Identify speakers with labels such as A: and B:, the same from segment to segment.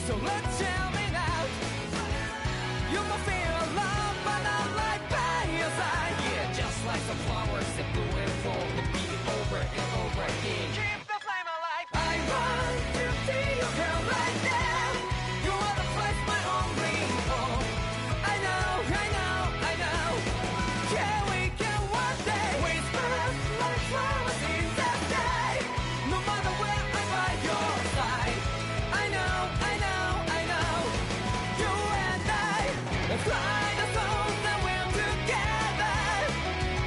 A: So let's jam it out. You can feel love, but not like by your side. Yeah, just like the flowers that bloom and fall, repeat over and over again. Keep the flame alive. I want to see you girl right now. You are the place my only home. I know, I know, I know. Yeah, we can one day whisper like flowers in the sky. No matter where I'm by your side. I know, I know, I know. You and I fly the souls that we're together.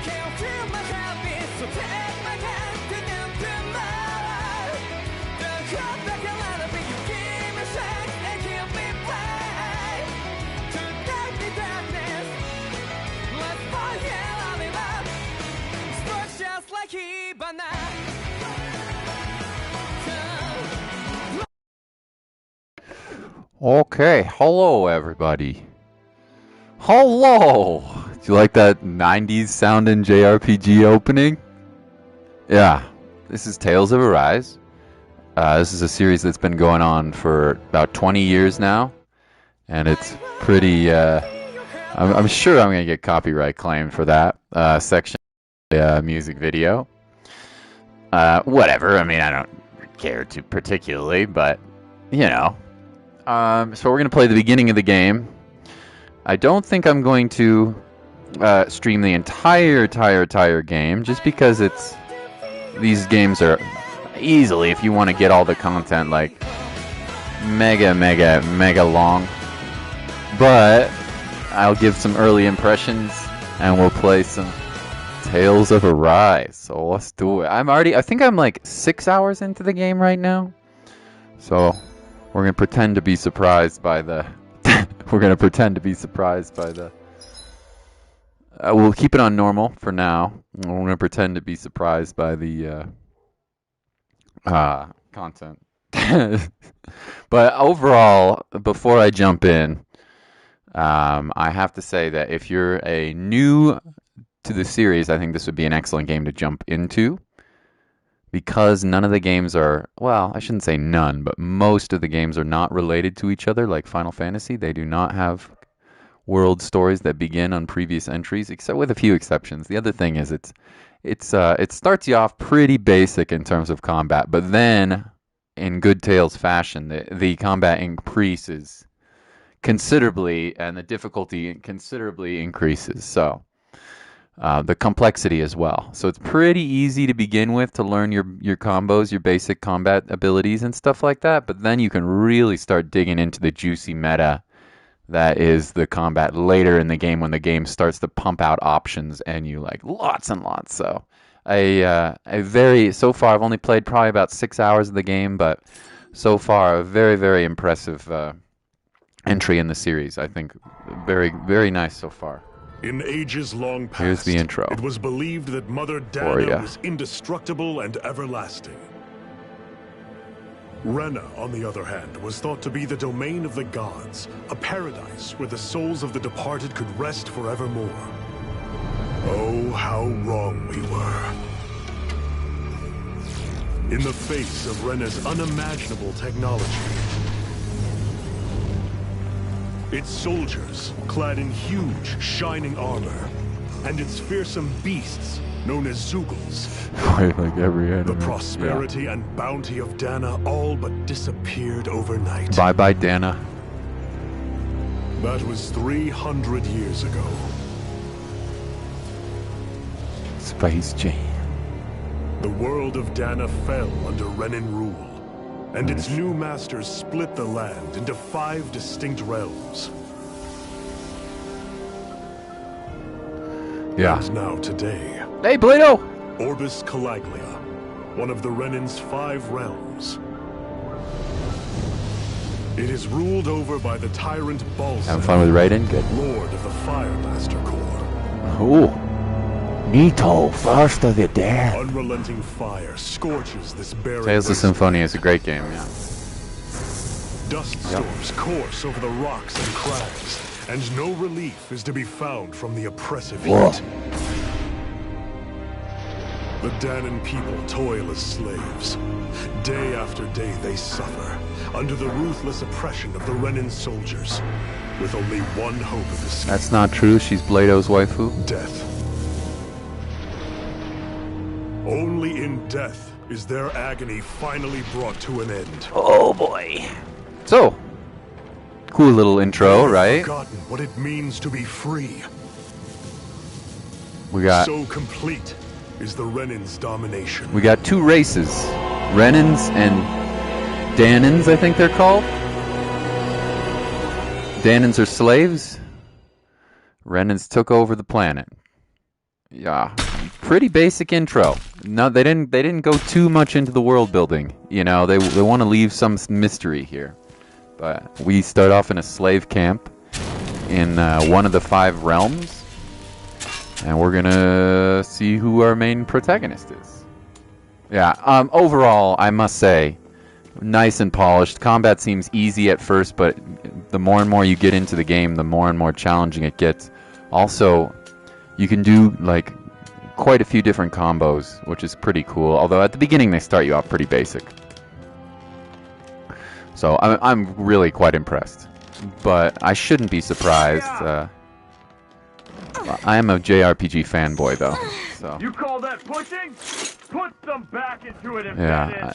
A: Can't feel my habits, so take my hand to them tomorrow. The heart that can let it be, you give me strength and give me pain. Tonight the darkness, let's forget all the love. Sparks just like Hibana.
B: Okay, hello everybody. Hello! Do you like that 90s sounding JRPG opening? Yeah, this is Tales of Arise. This is a series that's been going on for about 20 years now. And it's pretty, I'm sure I'm going to get copyright claimed for that section of the music video. Whatever, I mean, I don't care too particularly, but, you know. So we're going to play the beginning of the game. I don't think I'm going to stream the entire game, just because these games are easily, if you want to get all the content, like mega long. But I'll give some early impressions, and we'll play some Tales of Arise. So let's do it. I think I'm like 6 hours into the game right now. So we're going to pretend to be surprised by the... we'll keep it on normal for now. We're going to pretend to be surprised by the content. But overall, before I jump in, I have to say that if you're a new to the series, I think this would be an excellent game to jump into. Because none of the games are, well, I shouldn't say none, but most of the games are not related to each other like Final Fantasy. They do not have world stories that begin on previous entries, except with a few exceptions. The other thing is it starts you off pretty basic in terms of combat, but then in good Tales fashion, the combat increases considerably and the difficulty considerably increases. So the complexity as well. So it's pretty easy to begin with to learn your combos, your basic combat abilities and stuff like that. But then you can really start digging into the juicy meta that is the combat later in the game, when the game starts to pump out options and you like lots and lots. So so far I've only played probably about 6 hours of the game, but so far a very impressive entry in the series. I think very nice so far.
C: In ages long past,
B: here's the intro.
C: It was believed that Mother Dana was indestructible and everlasting. Rena, on the other hand, was thought to be the domain of the gods, a paradise where the souls of the departed could rest forevermore. Oh, how wrong we were. In the face of Rena's unimaginable technology, its soldiers, clad in huge, shining armor, and its fearsome beasts, known as Zoogles.
B: Like every enemy.
C: The prosperity and bounty of Dana all but disappeared overnight.
B: Bye-bye, Dana.
C: That was 300 years ago.
B: Space Jam.
C: The world of Dana fell under Renan rule. And its new masters split the land into 5 distinct realms.
B: Yeah.
C: And now today...
B: Hey, Plato!
C: Orbis Calaglia, one of the Renan's 5 realms. It is ruled over by the tyrant Balzan.
B: Having fun with Raiden? Good.
C: Lord of the Firemaster Corps.
B: Ooh. Nito, first of the dead.
C: Unrelenting fire scorches this barren
B: Tales of Symphonia is a great game, yeah.
C: Dust storms course over the rocks and crags, and no relief is to be found from the oppressive heat. The Danan people toil as slaves. Day after day they suffer, under the ruthless oppression of the Renin soldiers, with only one hope of escape.
B: That's not true. She's Blado's waifu.
C: Death. Only in death is their agony finally brought to an end.
B: Oh boy. So, cool little intro, right?
C: Forgotten what it means to be free.
B: We got
C: So complete is the Renin's domination.
B: we got two races, Renins and Danins, I think they're called. Danins are slaves. Renins took over the planet. Yeah, pretty basic intro. No, they didn't go too much into the world building. You know, they want to leave some mystery here. But we start off in a slave camp in one of the 5 realms, and we're gonna see who our main protagonist is. Yeah. Overall, I must say, nice and polished. Combat seems easy at first, but the more and more you get into the game, the more and more challenging it gets. Also, you can do like quite a few different combos, which is pretty cool. Although at the beginning they start you off pretty basic. So I'm really quite impressed. But I shouldn't be surprised. I am a JRPG fanboy though. So
D: You call that pushing? Put some back into it,
B: yeah.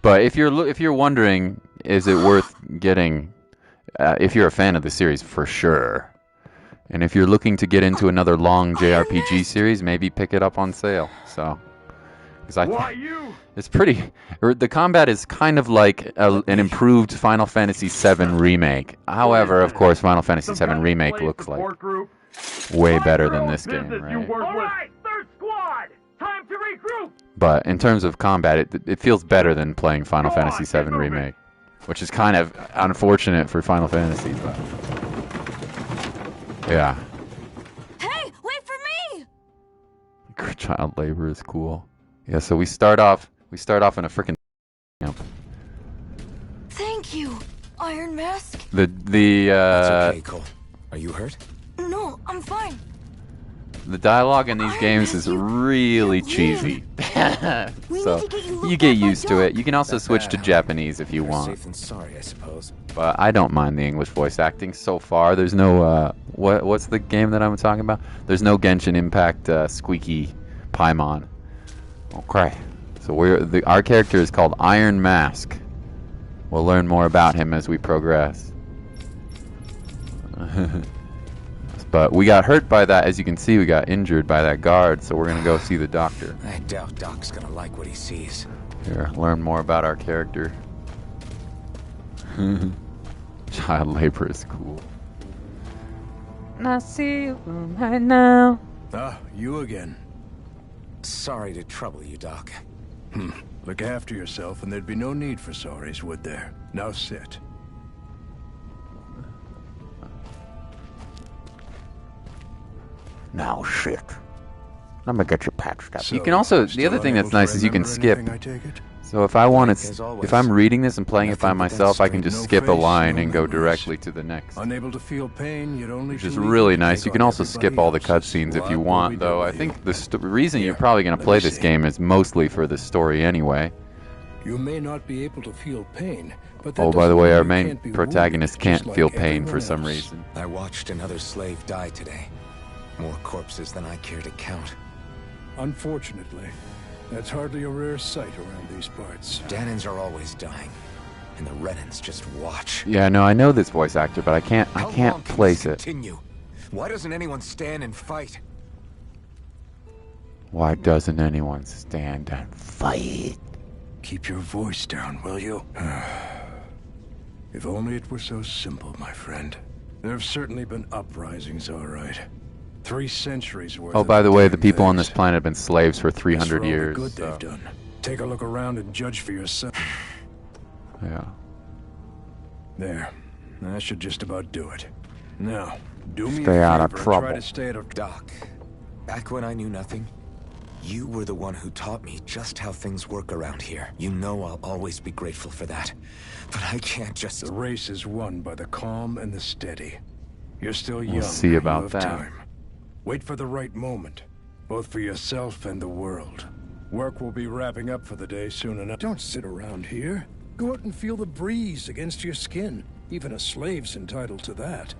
B: But if you're wondering, is it worth getting? If you're a fan of the series, for sure. And if you're looking to get into another long JRPG series, maybe pick it up on sale. So, because
D: Why you?
B: it's pretty. The combat is kind of like an improved Final Fantasy VII remake. However, of course, Final Fantasy VII remake looks like way better than this game, right?
D: Alright, third squad! Time to regroup!
B: But in terms of combat, it feels better than playing Final Fantasy VII remake, which is kind of unfortunate for Final Fantasy, but yeah.
E: Hey, wait for me!
B: Child labor is cool. Yeah, so we start off in a freaking camp.
E: Thank you, Iron Mask.
B: The
F: It's okay, Cole. Are you hurt?
E: No, I'm fine.
B: the dialogue in these
E: Iron
B: games
E: Man,
B: is
E: you
B: really
E: win.
B: cheesy.
E: We
B: So
E: need to get you looked
B: you get
E: at by
B: used to it.
E: Doc.
B: You can also switch to Japanese if you
F: Better
B: want.
F: safe than sorry, I suppose.
B: But I don't mind the English voice acting so far. There's no what's the game that I'm talking about? There's no Genshin Impact squeaky Paimon. Okay, so our character is called Iron Mask. We'll learn more about him as we progress. But we got hurt by that, as you can see. We got injured by that guard, so we're gonna go see the doctor.
F: I doubt Doc's gonna like what he sees.
B: Here, learn more about our character. Child labor is cool. I see you right now.
G: Ah, you again.
F: Sorry to trouble you, Doc.
G: Look after yourself and there'd be no need for sorries, would there? Now sit.
B: Now shit. I'm gonna get you patched up.
G: So,
B: You can also, the
G: still
B: other thing that's
G: unable to
B: nice is you can
G: remember
B: skip.
G: anything, I take it?
B: So if I want
F: As
B: to,
F: always.
B: if I'm reading this and playing it by
F: Nothing but that
B: myself, I can
F: straight
B: just
G: no
B: skip a
G: face,
B: line
G: no
B: and go
G: memories.
B: directly to the next.
G: Unable to feel pain, you'd only
B: Which is
G: too eager
B: really
G: to
B: nice.
G: take
B: You can
G: on
B: also skip
G: everybody
B: all the
G: else's.
B: cutscenes if
G: What
B: you
G: will
B: want,
G: we
B: though.
G: do
B: I
G: with
B: think
G: you?
B: the reason you're
G: Here,
B: probably going to
G: let
B: play
G: me
B: this
G: see.
B: game is mostly for the story anyway.
G: You may not be able to feel pain, but that
B: Oh, by the
G: doesn't
B: way,
G: mean
B: our
G: you
B: main
G: can't be
B: protagonist
G: wounded,
B: can't
G: just
B: feel
G: like
B: pain for
G: everyone
B: some
G: else.
B: reason.
F: I watched another slave die today. More corpses than I care to count.
G: Unfortunately, that's hardly a rare sight around these parts.
F: Danins are always dying, and the Renins just watch.
B: Yeah, no, I know this voice actor, but I
F: How
B: can't
F: long can
B: place
F: this
B: it.
F: continue? Why doesn't anyone stand and fight?
B: Why doesn't anyone stand and fight?
G: Keep your voice down, will you? If only it were so simple, my friend. There have certainly been uprisings, all right. 3 centuries worth.
B: Oh,
G: of
B: by the way, the
G: damn
B: people on this
G: things.
B: planet have been slaves for
G: As for
B: 300
G: all the
B: years.
G: good
B: So,
G: they've done. Take a look around and judge for yourself.
B: yeah.
G: There. That should just about do it. Now, do me
B: Stay
G: a
B: out of
G: favor and
B: trouble.
G: try to stay out of
F: Doc, back when I knew nothing, you were the one who taught me just how things work around here. You know I'll always be grateful for that. But I can't just...
G: The race is won by the calm and the steady. You're still young.
B: see
G: you
B: about
G: have
B: that.
G: Time. Wait for the right moment, both for yourself and the world. Work will be wrapping up for the day soon enough. Don't sit around here. Go out and feel the breeze against your skin. Even a slave's entitled to that.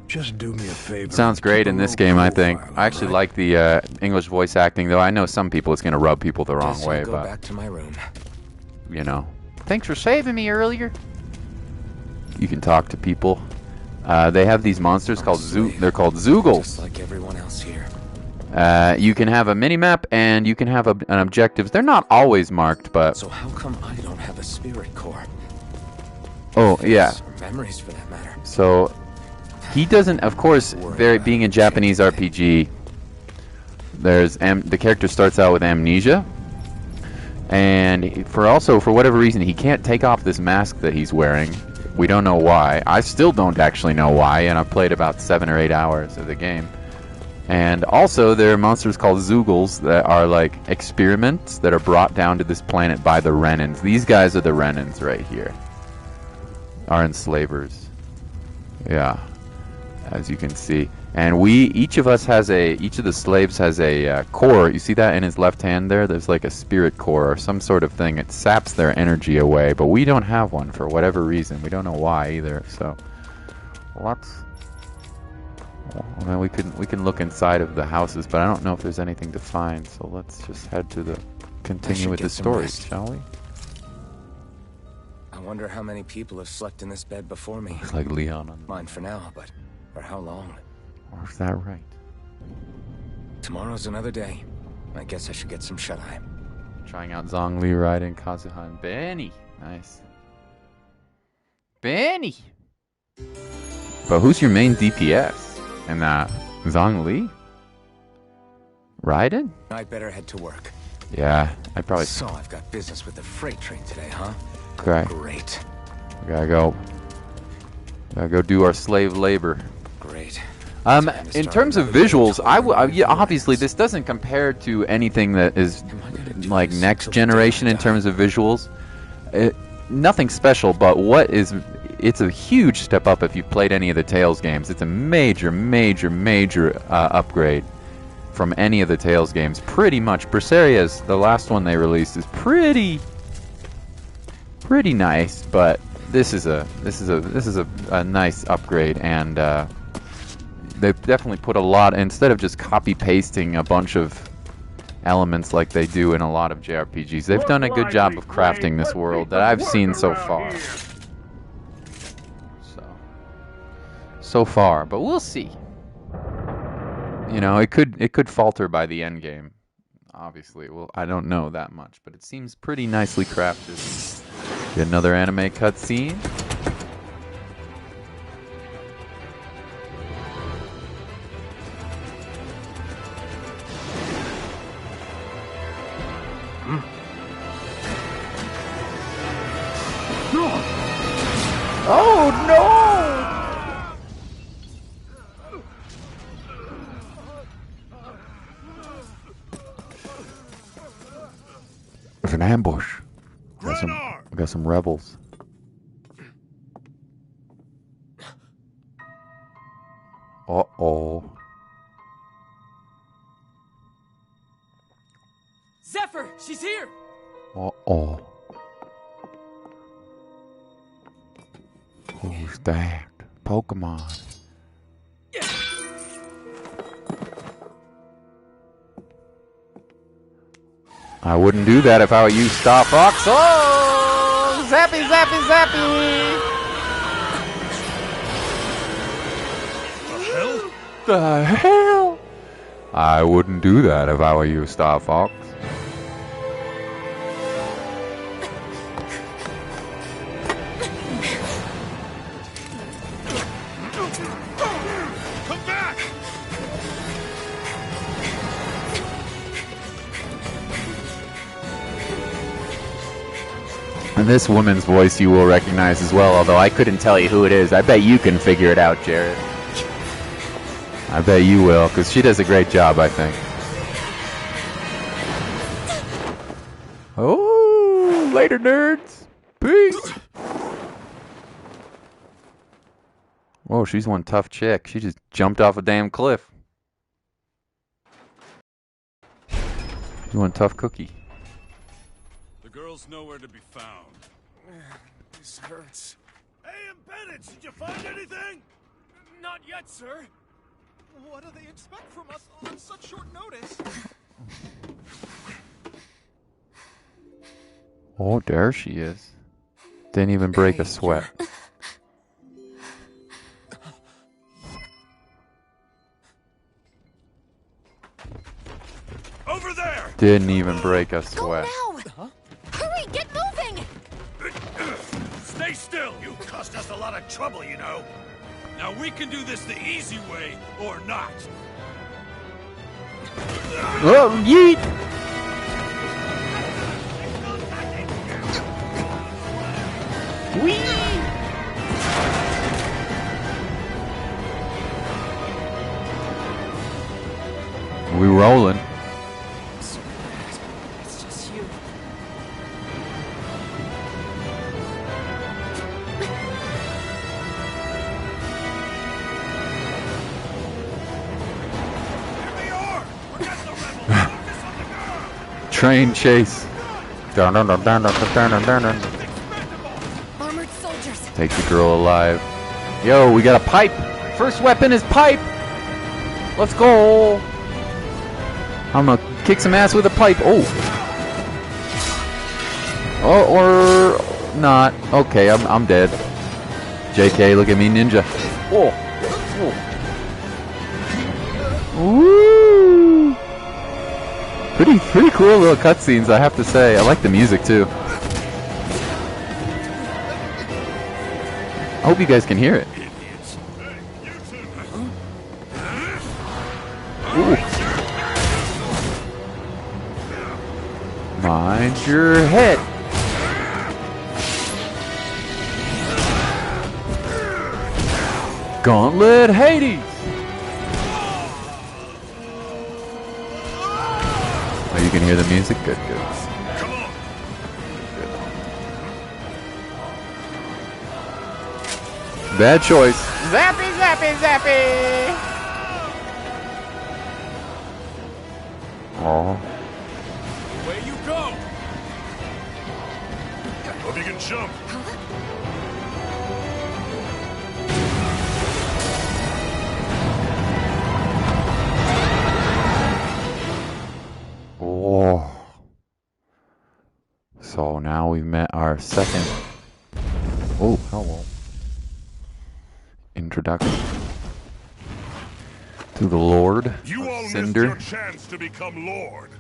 G: Just do me a favor.
B: Sounds great in this game, I think.
G: profile,
B: I actually
G: alright?
B: like the English voice acting, though I know some people it's going to rub people the wrong
F: Guess
B: way,
F: I'll go
B: but,
F: back to my room.
B: you know. Thanks for saving me earlier. You can talk to people. They have these monsters called they're called Zoogles.
F: Just like everyone else here.
B: You can have a mini-map, and you can have an objective. They're not always marked, but...
F: So how come I don't have a spirit core?
B: Oh, yeah.
F: Or memories, for that matter.
B: So, he doesn't... Of course, being a Japanese RPG, the character starts out with amnesia. And for whatever reason, he can't take off this mask that he's wearing. We don't know why. I still don't actually know why, and I've played about 7 or 8 hours of the game. And also, there are monsters called Zoogles that are like experiments that are brought down to this planet by the Renans. These guys are the Renans right here. Are enslavers. Yeah, as you can see. And each of the slaves has a core. You see that in his left hand there? There's like a spirit core or some sort of thing. It saps their energy away, but we don't have one for whatever reason. We don't know why either. So, well, we can look inside of the houses, but I don't know if there's anything to find. So let's just head to continue with the story, shall we?
F: I wonder how many people have slept in this bed before me.
B: Looks like Leon on
F: Mine for now, but for how long?
B: Or is that right?
F: Tomorrow's another day. I guess I should get some shut-eye.
B: Trying out Zhongli, Raiden, Kazuha, and Benny. Nice. Benny! But who's your main DPS? And Zhongli? Raiden?
F: I'd better head to work.
B: Yeah, I'd probably...
F: So I've got business with the freight train today, huh?
B: Okay.
F: Great.
B: We gotta go do our slave labor.
F: Great.
B: In terms of visuals, obviously this doesn't compare to anything that is like next generation in terms of visuals. Nothing special, but it's a huge step up if you've played any of the Tales games. It's a major, major, major upgrade from any of the Tales games. Pretty much. Berseria's, the last one they released, is pretty nice, but this is a nice upgrade, and they've definitely put a lot, instead of just copy pasting a bunch of elements like they do in a lot of JRPGs. They've done a good job of crafting this world that I've seen so far. So far, but we'll see. You know, it could falter by the end game. Obviously, well, I don't know that much, but it seems pretty nicely crafted. Get another anime cutscene. Oh no! There's an ambush. We got some rebels. Uh-oh.
A: Zephyr, she's here!
B: Uh-oh. Who's that? Pokemon. I wouldn't do that if I were you, Star Fox. Oh! Zappy, zappy, zappy! The hell? I wouldn't do that if I were you, Star Fox.
C: Come back!
B: And this woman's voice you will recognize as well, although I couldn't tell you who it is. I bet you can figure it out, Jared. I bet you will, because she does a great job, I think. Oh, later, nerds. Peace. Whoa, she's one tough chick. She just jumped off a damn cliff. You want tough cookie?
D: The girl's nowhere to be found.
F: This hurts.
C: Hey, Bennett, did you find anything?
H: Not yet, sir. What do they expect from us on such short notice?
B: Oh, there she is. Didn't even break a sweat.
C: Over there!
B: Didn't even break a
E: Go
B: sweat.
E: now! Hurry, get moving!
C: Stay still! You caused us a lot of trouble, you know.
D: Now we can do this the easy way or not.
B: Oh, yeet! Whee! We rolling.
E: It's just you.
B: Train chase. Dun, dun, dun, dun, dun, dun, dun, dun, dun.
E: Armored soldiers.
B: Take the girl alive. Yo, we got a pipe. First weapon is pipe. Let's go. I'm gonna kick some ass with a pipe. Oh. Oh, or not. Okay, I'm dead. JK, look at me, ninja. Oh. Oh. Woo. Pretty cool little cutscenes, I have to say. I like the music too. I hope you guys can hear it. Ooh. Mind your head. Gauntlet Hades. Oh, you can hear the music? Good, good.
C: Come on!
B: Bad choice. Zappy, zappy, zappy! Oh.
D: Away you go!
C: Hope you can jump.
B: Oh. So now we've met our second. Oh, hello. Introduction to the Lord
C: You all
B: of
C: missed
B: Cinder.
C: your chance to become Lord.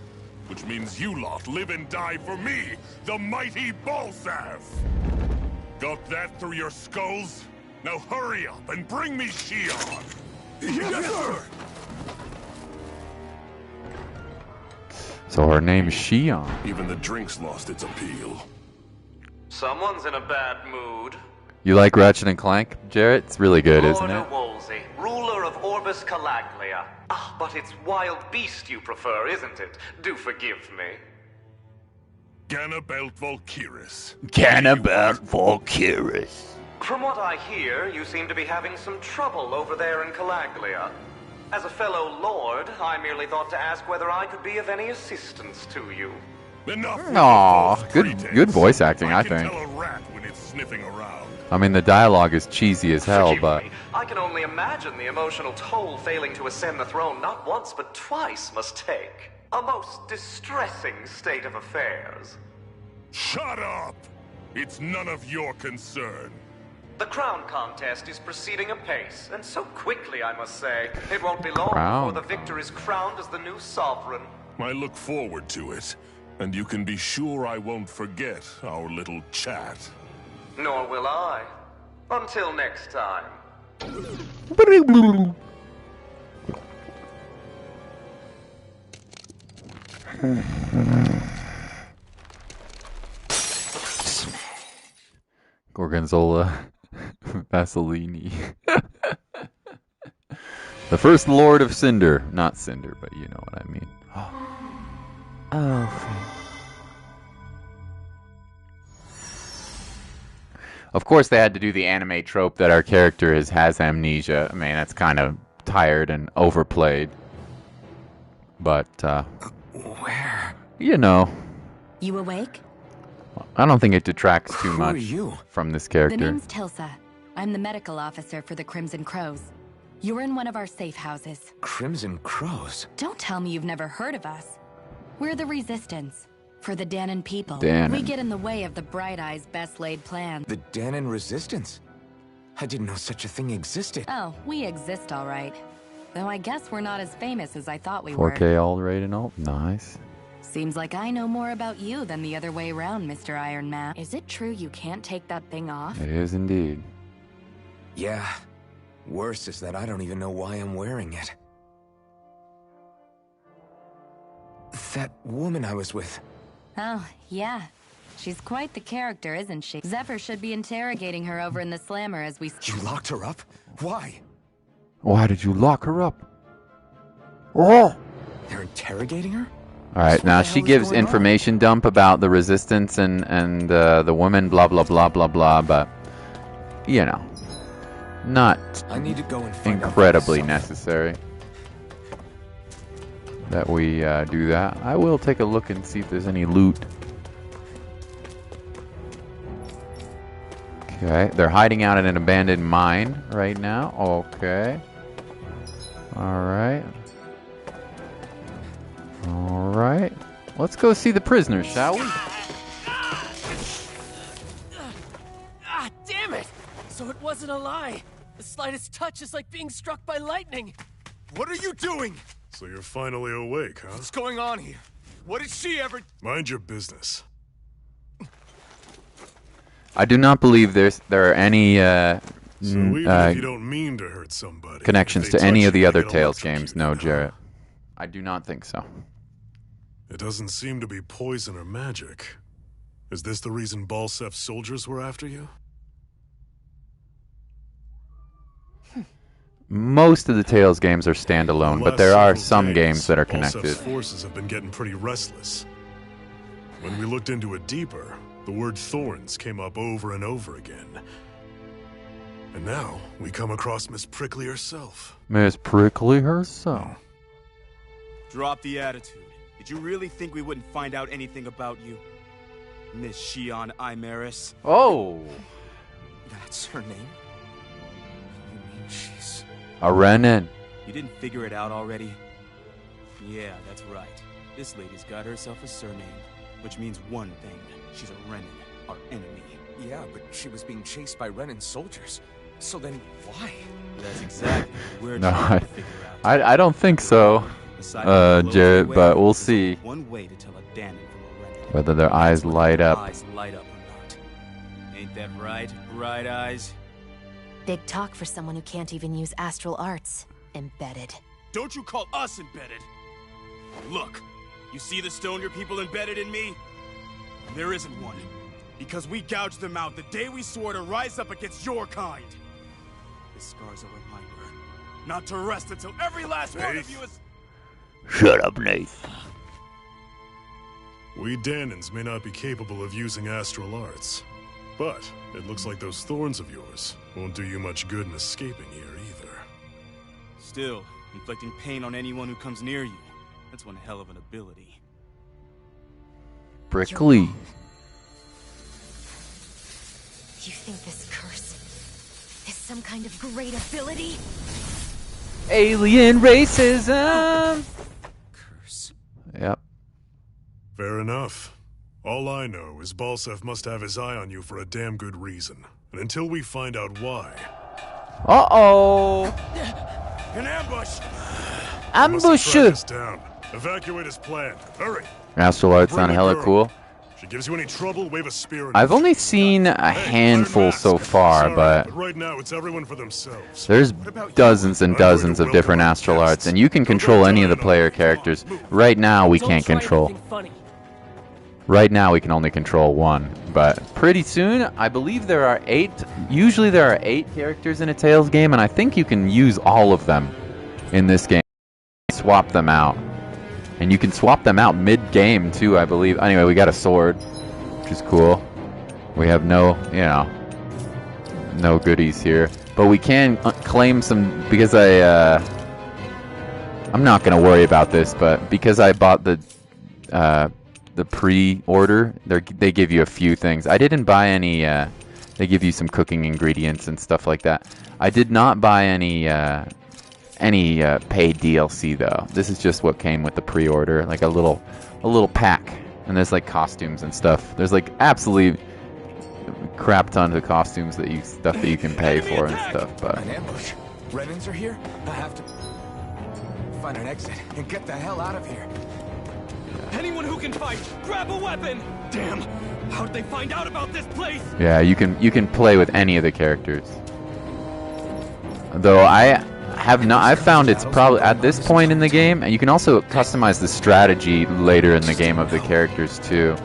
C: Which means you lot live and die for me, the mighty Balsav. Got that through your skulls? Now hurry up and bring me Shion. Yes, sir!
B: So her name is Shion.
C: Even the drink's lost its appeal.
I: Someone's in a bad mood.
B: You like Ratchet and Clank, Jarrett? It's really good, isn't
I: Lord
B: it?
I: Wolsey, ruler of Orbis Calaglia. Ah, but it's wild beast you prefer, isn't it? Do forgive me.
C: Ganabelt Valkyris.
B: Ganabelt Valkyris.
I: From what I hear, you seem to be having some trouble over there in Calaglia. As a fellow lord, I merely thought to ask whether I could be of any assistance to you.
C: Enough with
B: Aw,
C: the false
B: good
C: pretense.
B: voice acting, I
C: can
B: think.
C: tell a rat when it's sniffing around.
B: I mean, the dialogue is cheesy as hell,
I: Forgive
B: but
I: me. I can only imagine the emotional toll failing to ascend the throne not once but twice must take. A most distressing state of affairs.
C: Shut up! It's none of your concern.
I: The crown contest is proceeding apace, and so quickly, I must say. It won't be long
B: Crown
I: before the victor is crowned as the new sovereign.
C: I look forward to it, and you can be sure I won't forget our little chat.
I: Nor will I. Until next time.
B: Gorgonzola Vaseline. The first Lord of Cinder. Not Cinder, but you know what I mean. Oh. Of course, they had to do the anime trope that our character has amnesia. I mean, that's kind of tired and overplayed. But,
F: Where?
B: you know,
J: You awake?
B: I don't think it detracts too
F: Who are
B: much
F: you?
B: from this
J: The
B: character.
J: name's Tilsa. I'm the medical officer for the Crimson Crows. You're in one of our safe houses.
F: Crimson Crows?
J: Don't tell me you've never heard of us. We're the Resistance. For the Danon people.
B: Danon.
J: We get in the way of the Bright Eye's best laid plan.
F: The Danon Resistance? I didn't know such a thing existed.
J: Oh, we exist all right. Though I guess we're not as famous as I thought we were.
B: 4K all rated. Oh, nice.
J: Seems like I know more about you than the other way around, Mr. Iron Man. Is it true you can't take that thing off?
B: It is indeed.
F: Yeah. Worse is that I don't even know why I'm wearing it. That woman I was with.
J: Oh, yeah. She's quite the character, isn't she? Zephyr should be interrogating her over in the slammer as we...
F: You locked her up? Why?
B: Why did you lock her up? Oh!
F: They're interrogating her?
B: Alright,
F: So
B: now
F: what the
B: she
F: hell is
B: gives
F: going on?
B: information dump about the Resistance and the woman, blah, blah, blah, blah, blah, but, you know, not
F: I need to go and find out
B: incredibly
F: for myself.
B: necessary that we do that. I will take a look and see if there's any loot. Okay, they're hiding out in an abandoned mine right now. Okay. Alright. Alright. Let's go see the prisoners, shall we?
A: Ah, damn it! So it wasn't a lie. The slightest touch is like being struck by lightning.
H: What are you doing?
C: So you're finally awake, huh?
H: What's going on here? What did she ever...
C: Mind your business.
B: I do not believe there are any
C: So even if you don't mean to hurt somebody,
B: connections
C: if they
B: to any
C: touch
B: of the
C: you,
B: other
C: they get
B: Tales games.
C: electrocuted,
B: No,
C: huh?
B: Jarrett. I do not think so.
C: It doesn't seem to be poison or magic. Is this the reason Balsef's soldiers were after you?
B: Most of the Tales games are standalone,
C: The
B: but
C: last
B: there are
C: several
B: some
C: days,
B: games that are
C: Balsef's
B: connected.
C: forces have been getting pretty restless. When we looked into it deeper, the word thorns came up over and over again. And now, we come across Miss Prickly herself.
B: Miss Prickly herself.
K: Drop the attitude. Did you really think we wouldn't find out anything about you? Miss Shion Imaris?
B: Oh!
F: That's her name? You mean she's...
B: A Renin.
K: You didn't figure it out already? Yeah, that's right. This lady's got herself a surname, which means one thing. She's a Renin, our enemy.
F: Yeah, but she was being chased by Renin soldiers. So then, why?
K: That's exactly what we're
B: No,
K: trying to figure out.
B: I don't think so,
K: Aside from the low
B: Jarrett,
K: away,
B: but we'll
K: there's
B: see
K: only one way to tell a Danon from a Renin.
B: whether their eyes light up.
K: Eyes light up or not. Ain't that right, Bright Eyes?
E: Big talk for someone who can't even use astral arts. Embedded.
K: Don't you call us embedded! Look, you see the stone your people embedded in me? There isn't one. Because we gouged them out the day we swore to rise up against your kind. This scar's a reminder. Not to rest until every last one of you is...
B: Shut up, Nate.
C: We Danons may not be capable of using astral arts, but it looks like those thorns of yours won't do you much good in escaping here either.
K: Still, inflicting pain on anyone who comes near you. That's one hell of an ability.
B: Prickly.
E: You think this curse is some kind of great ability?
B: Alien racism!
F: Curse.
B: Yep.
C: Fair enough. All I know is Balsef must have his eye on you for a damn good reason. And until we find out why...
B: Uh-oh!
K: An ambush!
C: we must
B: Ambush!
C: track this down. Evacuate as planned. Hurry!
B: Astral Arts
C: Bring
B: sound
C: the
B: hella
C: girl.
B: cool.
C: If she gives you any trouble, wave a spear.
B: I've only seen a handful so far,
C: Sorry,
B: but
C: right now it's everyone for themselves.
B: there's dozens and dozens of different astral arts, and you can control any of the player characters. Right now, we can't control. Right now, we can only control one, but pretty soon, I believe there are 8. Usually, there are 8 characters in a Tales game, and I think you can use all of them in this game. Swap them out. And you can swap them out mid-game, too, I believe. Anyway, we got a sword, which is cool. We have no, you know, no goodies here. But we can claim some, because I'm not going to worry about this, but because I bought the the pre-order, they give you a few things. I didn't buy any. They give you some cooking ingredients and stuff like that. I did not buy any paid DLC though. This is just what came with the pre-order, like a little pack, and there's like costumes and stuff. There's like absolutely crap tons of costumes that you can pay for and stuff. But
F: an ambush. Renans are here. I have to find an exit and get the hell out of here.
H: Anyone who can fight, grab a weapon! Damn! How'd they find out about this place?
B: yeah, you can play with any of the characters. Though I found it's probably at this point in the game, and you can also customize the strategy later in the game of the characters too.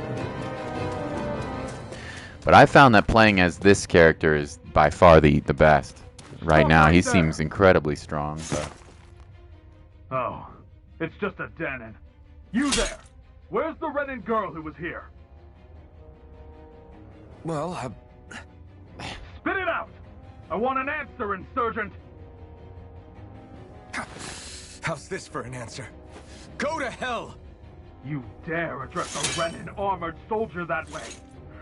B: But I found that playing as this character is by far the best. Right now, he seems incredibly strong. But...
D: Oh, it's just a den. You there! Where's the Renin girl who was here?
F: Well,
D: Spit it out! I want an answer, Insurgent!
F: how's this for an answer? Go to hell!
D: You dare address a Renin armored soldier that way?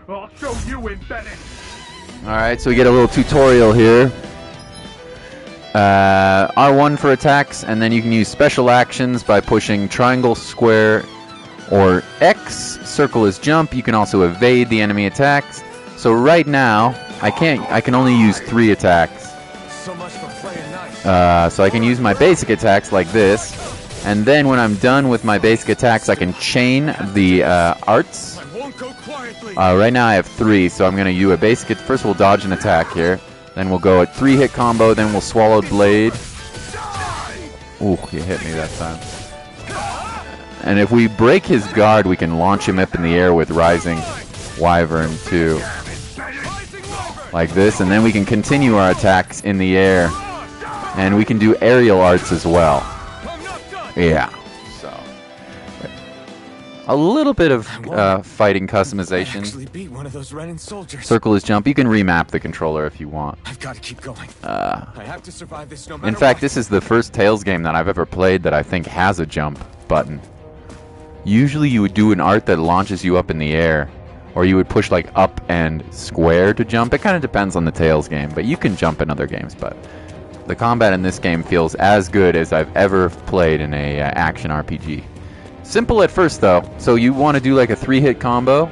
D: I'll show you embedded!
B: Alright, so we get a little tutorial here. R1 for attacks, and then you can use special actions by pushing triangle, square, or X. Circle is jump. You can also evade the enemy attacks. So right now, I can only use 3 attacks.
F: So much for playing nice.
B: So I can use my basic attacks like this, and then when I'm done with my basic attacks, I can chain the arts.
K: I won't go quietly.
B: Right now I have 3, so I'm gonna use a basic. First we'll dodge an attack here. Then we'll go a 3-hit combo, then we'll Swallowed Blade. Ooh, he hit me that time. And if we break his guard, we can launch him up in the air with Rising Wyvern too. Like this, and then we can continue our attacks in the air. And we can do aerial arts as well. Yeah. So, a little bit of fighting customization.
F: Actually beat one of those Renin soldiers.
B: Circle is jump. You can remap the controller if you want.
F: I've got to keep going. I have to survive this no matter
B: In fact,
F: what.
B: this is the first Tales game that I've ever played that I think has a jump button. Usually you would do an art that launches you up in the air, or you would push like up and square to jump. It kind of depends on the Tales game, but you can jump in other games. But the combat in this game feels as good as I've ever played in a action RPG. Simple at first though, so you want to do like a 3-hit combo.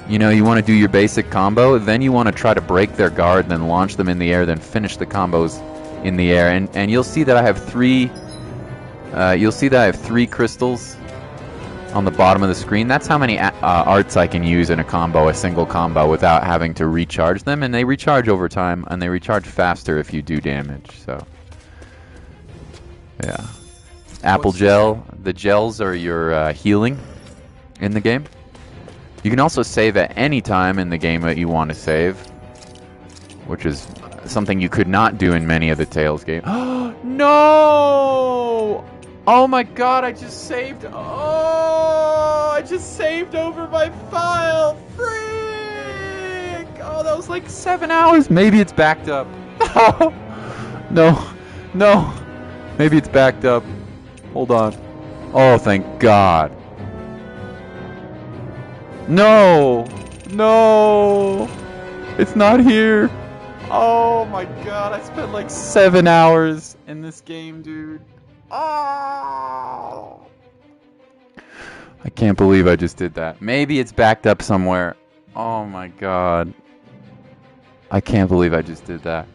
B: You know, you want to do your basic combo, then you want to try to break their guard, then launch them in the air, then finish the combos in the air. And you'll see that I have 3. You'll see that I have 3 crystals on the bottom of the screen. That's how many arts I can use in a combo, a single combo, without having to recharge them. And they recharge over time, and they recharge faster if you do damage. So, yeah. Apple gel. The gels are your healing in the game. You can also save at any time in the game that you want to save, which is something you could not do in many of the Tales games. No! Oh my god, I just saved. Oh, I just saved over my file. Frick! Oh, that was like 7 hours. Maybe it's backed up. No. No. Maybe it's backed up. Hold on. Oh, thank God. No. No. It's not here. Oh my god, I spent like 7 hours in this game, dude. Oh. I can't believe I just did that. Maybe it's backed up somewhere. Oh my god. I can't believe I just did that.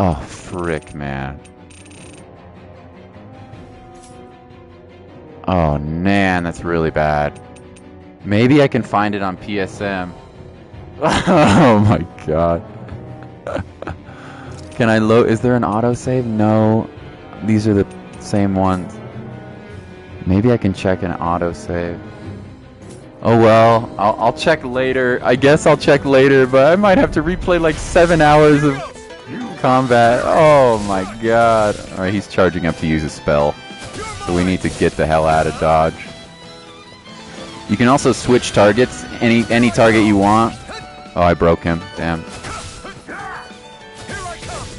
B: Oh, frick, man. Oh, man, that's really bad. Maybe I can find it on PSM. Oh my god. Can I load? Is there an autosave? No. These are the same ones. Maybe I can check an autosave. Oh well, I'll check later. I guess I'll check later, but I might have to replay like 7 hours of combat. Oh my god. Alright, he's charging up to use a spell. So we need to get the hell out of Dodge. You can also switch targets, any target you want. Oh, I broke him. Damn.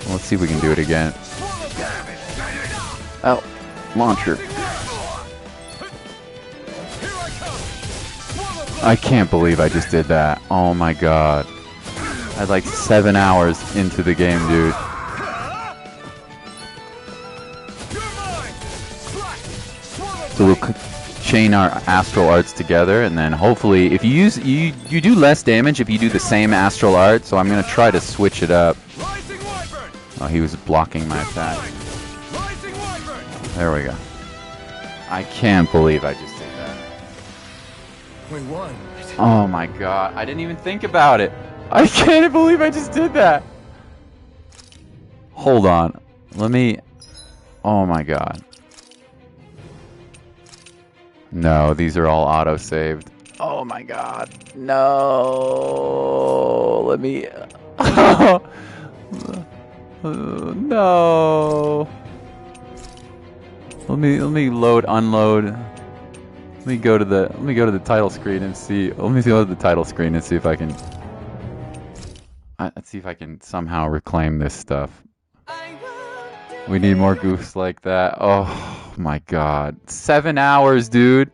B: Well, let's see if we can do it again. Oh, launcher. I can't believe I just did that. Oh my god. I had like 7 hours into the game, dude. So we'll chain our astral arts together, and then hopefully, if you use you do less damage if you do the same astral art. So I'm gonna try to switch it up. Oh, he was blocking my attack. There we go. I can't believe I just did that.
F: We won.
B: Oh my god, I didn't even think about it. I can't believe I just did that. Hold on. Let me... Oh my god. No, these are all auto-saved. Oh my god. No. Let me... No. Let me load, unload. Let me go to the title screen and see. Let me go to the title screen and see if I can. Let's see if I can somehow reclaim this stuff. We need more goofs like that. Oh my god. 7 hours, dude.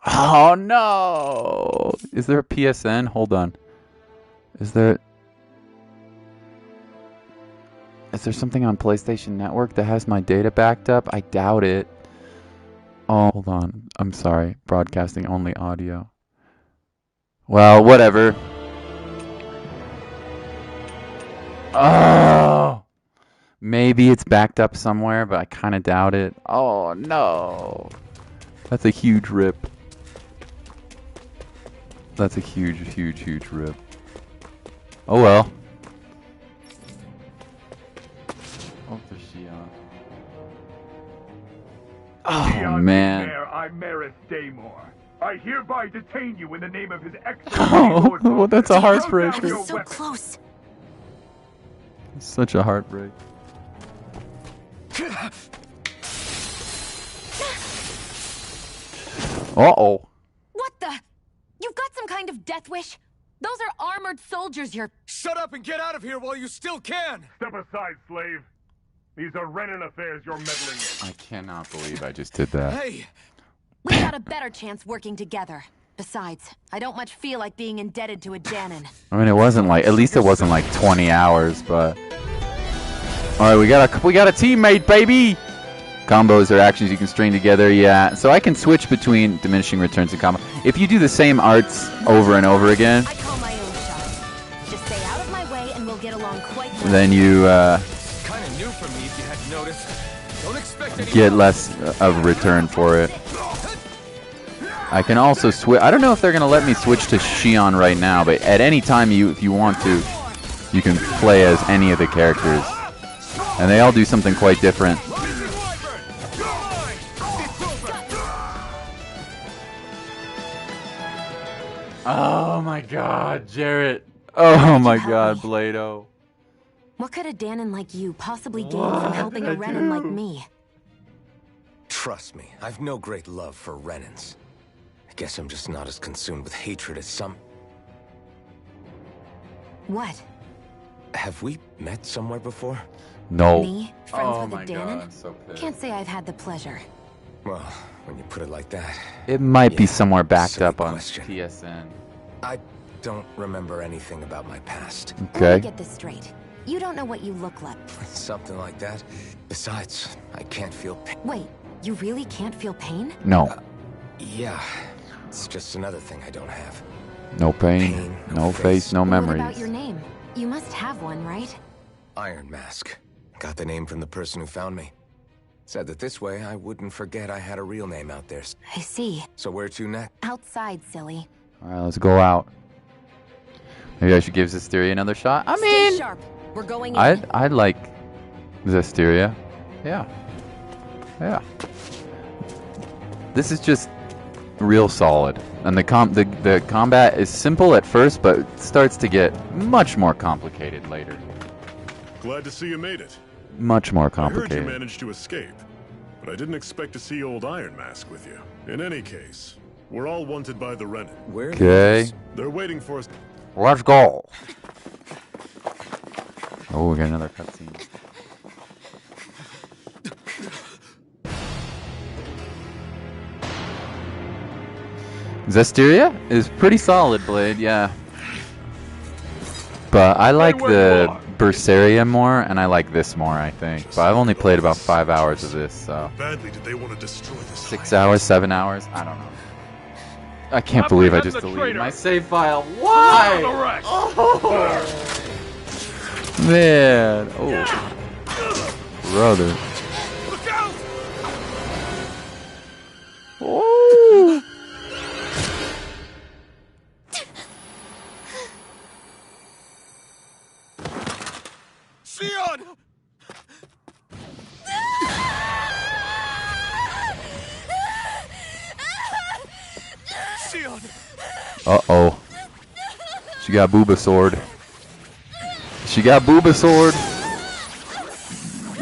B: Oh no. Is there a PSN? Hold on. Is there something on PlayStation Network that has my data backed up? I doubt it. Oh, hold on. I'm sorry. Broadcasting only audio. Well, whatever. Oh! Maybe it's backed up somewhere, but I kind of doubt it. Oh, no. That's a huge rip. That's a huge, huge, huge rip. Oh well. Oh, there's Shion. Oh man.
D: I, Maris Daymore. I hereby detain you in the name of His Excellency.
B: Oh, well, that's a heartbreaker.
E: So close.
B: It's such a heartbreak. Uh-oh.
E: What the? You've got some kind of death wish? Those are armored soldiers you're...
H: Shut up and get out of here while you still can!
D: Step aside, slave. These are Renan affairs you're meddling in.
B: I cannot believe I just did that.
H: Hey!
E: We got a better chance working together. Besides, I don't much feel like being indebted to a Danon.
B: I mean, it wasn't like, at least it wasn't like 20 hours, but... Alright, we got a teammate, baby! Combos are actions you can string together, yeah. So I can switch between diminishing returns and combo. If you do the same arts over and over again...
E: I call my own shot. Just stay out of my way and we'll get along quite well.
B: Then you,
H: Kinda new for me if you hadn't noticed. Don't expect any
B: get less of a return for it. I can also switch... I don't know if they're going to let me switch to Shion right now, but at any time if you want to, you can play as any of the characters. And they all do something quite different. Oh my god, Jarrett. Oh my god, Blado.
E: What could a Danon like you possibly gain from helping a Renan like me?
F: Trust me, I've no great love for Renans. I guess I'm just not as consumed with hatred as some...
E: What?
F: Have we met somewhere before?
B: No.
E: Me? Friends with
B: my
E: a Danon?
B: god, so pissed.
E: Can't say I've had the pleasure.
F: Well, when you put it like that...
B: It might be somewhere backed
F: silly
B: up on
F: question.
B: PSN.
F: I don't remember anything about my past.
E: Let me
B: Okay.
E: get this straight. You don't know what you look like.
F: Something like that. Besides, I can't feel pain.
E: Wait, you really can't feel pain?
B: No.
F: Yeah, it's just another thing I don't have.
B: No pain,
F: Pain,
B: no face, no
E: What
B: memories.
E: about your name? You must have one, right?
F: Iron Mask. Got the name from the person who found me. Said that this way I wouldn't forget I had a real name out there.
E: I see.
F: So where to next?
E: Outside, silly.
B: Alright, let's go out. Maybe I should give Zisteria another shot. I
E: Stay
B: mean,
E: sharp. We're going in.
B: I'd like Zisteria. Yeah. Yeah. This is just real solid. And the combat is simple at first, but it starts to get much more complicated later.
C: Glad to see you made it.
B: Much more
C: I heard you
B: complicated.
C: managed to escape, but I didn't expect to see old Iron Mask with you. In any case, we're all wanted by the Renan.
F: Where?
B: Okay.
C: They're waiting for us.
B: Let's go. Oh, we got another cutscene. Zestiria is pretty solid blade, yeah. But I like the Berseria more, and I like this more, I think. But I've only played about 5 hours of this, so...
C: Badly did they want to destroy this
B: 6 hours, 7 hours? I don't know. I can't believe I just deleted my save file. Why? Oh, man. Oh. Brother. Oh.
K: Sion! Sion!
B: Uh-oh. She got Booba sword. She got Booba sword.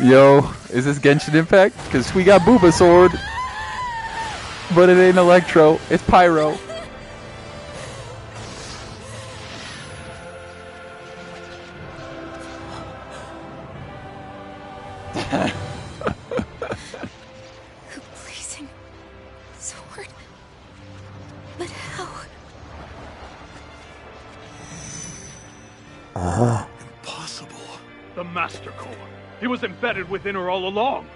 B: Yo, is this Genshin Impact? Because we got Booba sword. But it ain't Electro. It's Pyro.
E: Blazing sword. But how?
C: Impossible.
D: The Master Core. He was embedded within her all along.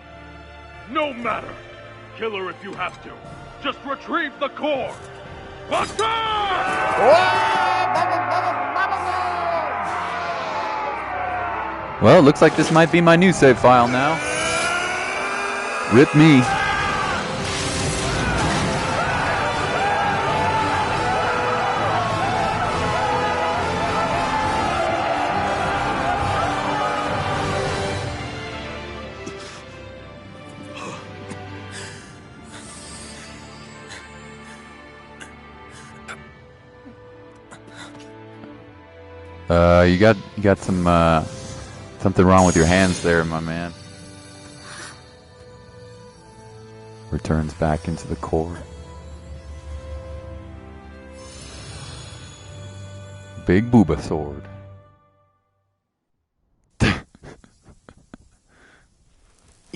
D: No matter. Kill her if you have to. Just retrieve the core.
B: Well, it looks like this might be my new save file now. Rip me. You got some something wrong with your hands there, my man. Returns back into the core. Big Booba sword.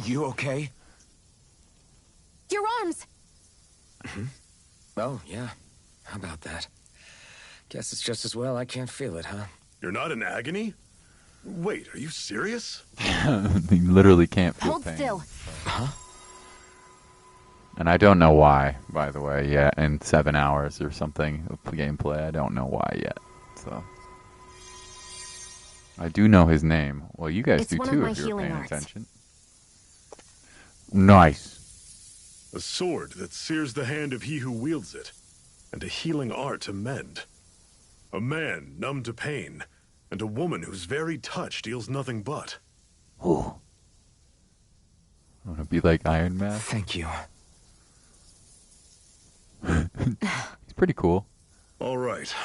F: You okay?
E: Your arms!
F: Oh, yeah. How about that? Guess it's just as well I can't feel it, huh?
C: You're not in agony? Wait, are you serious?
B: He literally can't feel
E: Hold
B: pain.
E: still.
F: Huh?
B: And I don't know why, by the way, yet. In 7 hours or something of gameplay, I don't know why yet. So I do know his name. Well, you guys
E: It's
B: do
E: one of
B: too
E: my
B: if you're
E: healing
B: paying
E: arts.
B: attention. Nice.
C: A sword that sears the hand of he who wields it, and a healing art to mend. A man numb to pain, and a woman whose very touch deals nothing but.
B: Ooh. I want to be like Iron Man.
F: Thank you.
B: He's pretty cool.
C: All right.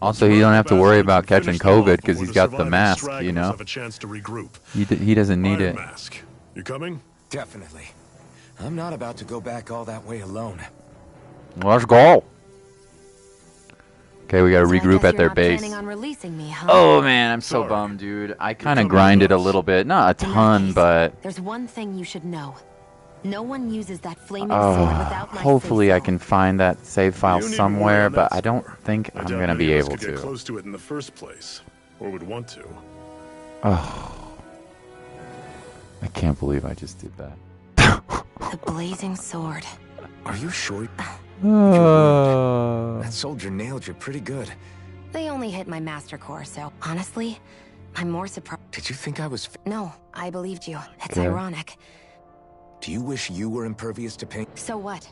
B: Also, you don't have to worry about catching COVID because he's got the mask, you know.
C: Have a chance to regroup.
B: He doesn't need
C: Iron
B: it.
C: Mask. You coming?
F: Definitely. I'm not about to go back all that way alone.
B: Let's go. Okay, we gotta
E: So I
B: regroup
E: guess
B: at their
E: you're not
B: base.
E: planning on releasing me, huh?
B: Oh man, I'm so
C: Sorry.
B: bummed, dude. I
C: You're
B: kind of
C: coming
B: grinded
C: with
B: a
C: us.
B: little bit, not a
E: In that
B: ton,
E: case,
B: but
E: there's one thing you should know. No one uses that flaming sword without my
B: hopefully I
E: say-so.
B: can find that save file
C: You needn't
B: somewhere,
C: worry on
B: but
C: that
B: I don't
C: score.
B: think
C: I
B: I'm
C: doubt
B: gonna
C: any
B: be
C: of us
B: able
C: could get
B: to.
C: close to it in the first place, or would want to.
B: Oh, I can't believe I just did that.
E: The blazing sword.
F: Are you sure?
B: Oh.
F: That soldier nailed you pretty good.
E: They only hit my master core, so honestly, I'm more surprised.
F: Did you think I was...
E: No, I believed you. It's
B: Okay.
E: ironic.
F: Do you wish you were impervious to pain?
E: So what?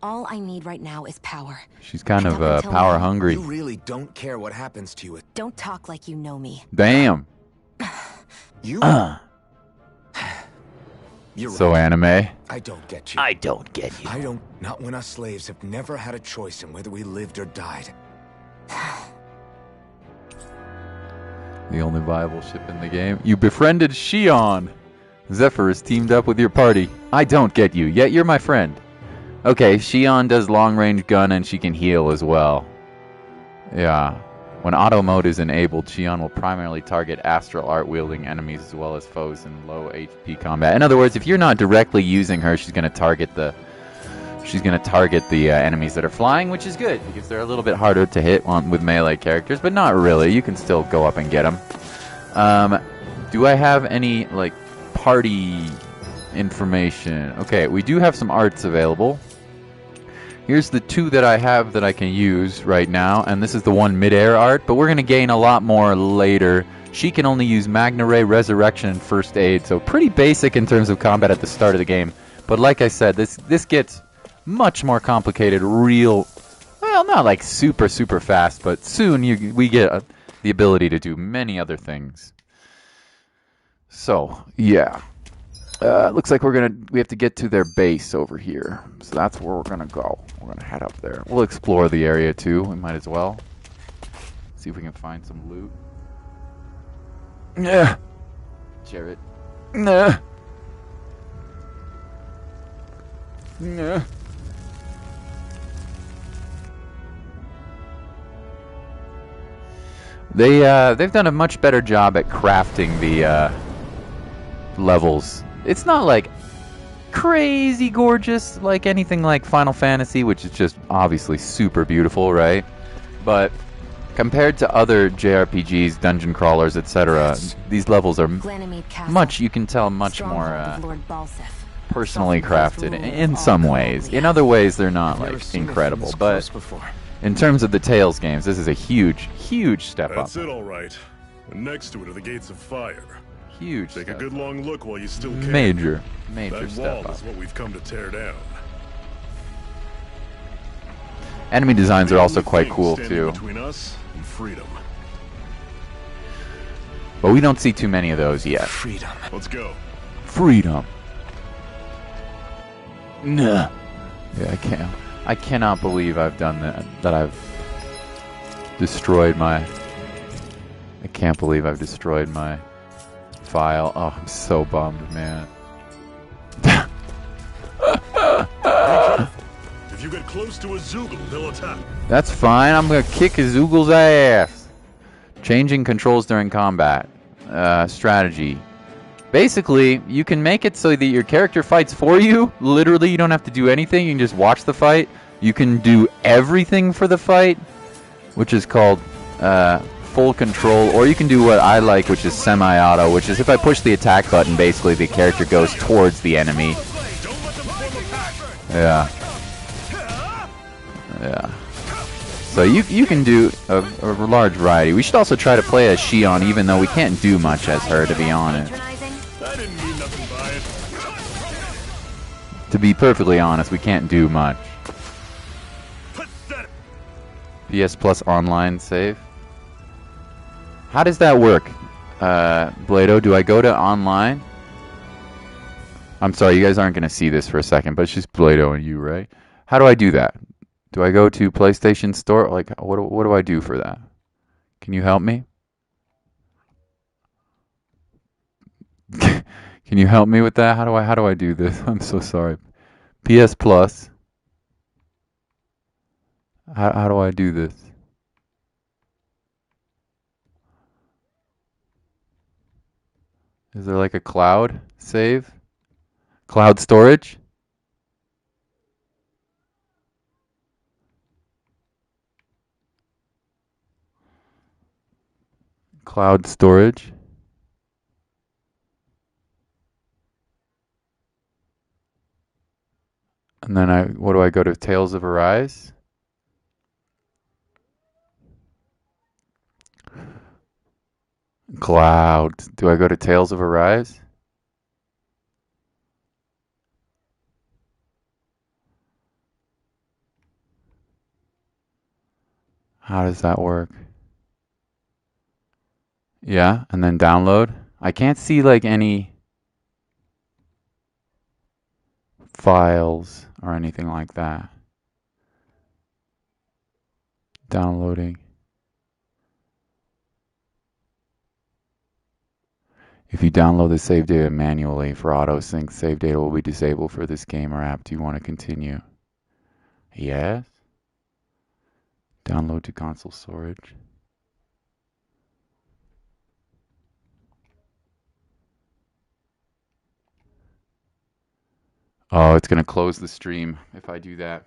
E: All I need right now is power.
B: She's kind
E: And
B: of
E: up until
B: power
E: now,
B: hungry.
F: You really don't care what happens to you.
E: Don't talk like you know me.
B: Damn.
F: You... You're
B: So
F: right.
B: anime.
F: I don't get you.
B: I don't get you.
F: I don't... Not when us slaves have never had a choice in whether we lived or died.
B: The only viable ship in the game. You befriended Shion. Zephyr is teamed up with your party. I don't get you, yet you're my friend. Okay, Shion does long-range gun and she can heal as well. Yeah. When auto mode is enabled, Shion will primarily target astral art-wielding enemies as well as foes in low HP combat. In other words, if you're not directly using her, she's going to target the she's going to target the enemies that are flying, which is good because they're a little bit harder to hit with melee characters, but not really. You can still go up and get them. Do I have any like party information? Okay, we do have some arts available. Here's the 2 that I have that I can use right now, and this is the one mid-air art, but we're going to gain a lot more later. She can only use Magna Ray, Resurrection, and First Aid, so pretty basic in terms of combat at the start of the game. But like I said, this gets much more complicated well, not like super fast, but soon we get the ability to do many other things. So, yeah. Looks like we have to get to their base over here. So that's where we're gonna go. We're gonna head up there. We'll explore the area too. We might as well. See if we can find some loot. Yeah. Jarrett. Nah. Nah. They've done a much better job at crafting the levels. It's not like crazy gorgeous like anything like Final Fantasy, which is just obviously super beautiful, right? But compared to other JRPGs, dungeon crawlers, etc., these levels are much more personally crafted in some ways. In other ways, they're not like incredible, but in terms of the Tales games, this is a huge step up.
C: That's it, all right. And next to it are the gates of fire.
B: Huge.
C: Take a good long look while you still can.
B: Major
C: that
B: step
C: wall
B: up.
C: is what we've come to tear down.
B: Enemy designs are also
C: The
B: quite
C: thing
B: cool
C: standing
B: too.
C: Between us and freedom.
B: But we don't see too many of those yet.
F: Freedom.
C: Let's go.
B: Freedom. Nah. Yeah, I cannot believe I've done that. That I've destroyed my. I can't believe I've destroyed my file. Oh, I'm so bummed, man.
C: If you get close to a Zoogle, they'll attack.
B: That's fine. I'm gonna kick a Zoogle's ass. Changing controls during combat. Strategy. Basically, you can make it so that your character fights for you. Literally, you don't have to do anything. You can just watch the fight. You can do everything for the fight, which is called full control. Or you can do what I like, which is semi-auto, which is if I push the attack button, basically the character goes towards the enemy. Yeah. Yeah. So you can do a large variety. We should also try to play as Shion, even though we can't do much as her, to be honest.
C: I didn't mean nothing by it.
B: To be perfectly honest, we can't do much. PS Plus online save. How does that work, Blado? Do I go to online? I'm sorry, you guys aren't going to see this for a second, but it's just Blado and you, right? How do I do that? Do I go to PlayStation Store? Like, what do I do for that? Can you help me? Can you help me with that? How do I do this? I'm so sorry. PS Plus. How do I do this? Is there like a cloud save? Cloud storage? Cloud storage? And then what do I go to? Tales of Arise? Cloud. Do I go to Tales of Arise? How does that work? Yeah, and then download. I can't see like any files or anything like that. Downloading. If you download the save data manually for auto sync, save data will be disabled for this game or app. Do you want to continue? Yes. Download to console storage. Oh, it's going to close the stream if I do that.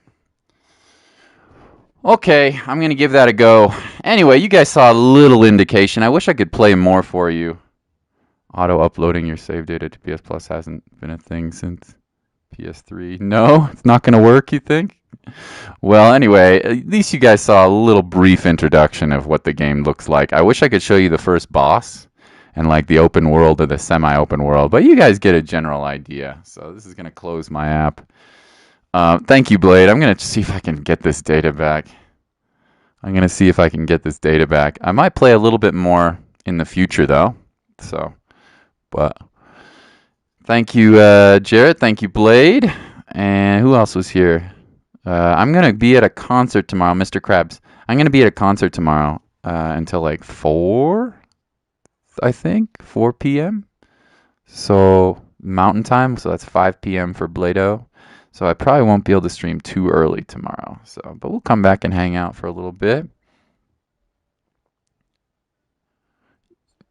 B: Okay, I'm going to give that a go. Anyway, you guys saw a little indication. I wish I could play more for you. Auto-uploading your save data to PS Plus hasn't been a thing since PS3. No, it's not going to work, you think? Well, anyway, at least you guys saw a little brief introduction of what the game looks like. I wish I could show you the first boss and like the open world or the semi-open world, but you guys get a general idea. So this is going to close my app. Thank you, Blade. I'm going to see if I can get this data back. I might play a little bit more in the future, though. So, but thank you, Jarrett. Thank you, Blade. And who else was here? I'm going to be at a concert tomorrow, Mr. Krabs. I'm going to be at a concert tomorrow until like 4, I think, 4 p.m. So Mountain Time, so that's 5 p.m. for Blado. So I probably won't be able to stream too early tomorrow. So, but we'll come back and hang out for a little bit.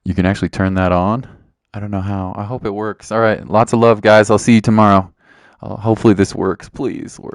B: You can actually turn that on. I don't know how. I hope it works. All right, lots of love, guys. I'll see you tomorrow. Hopefully this works. Please work.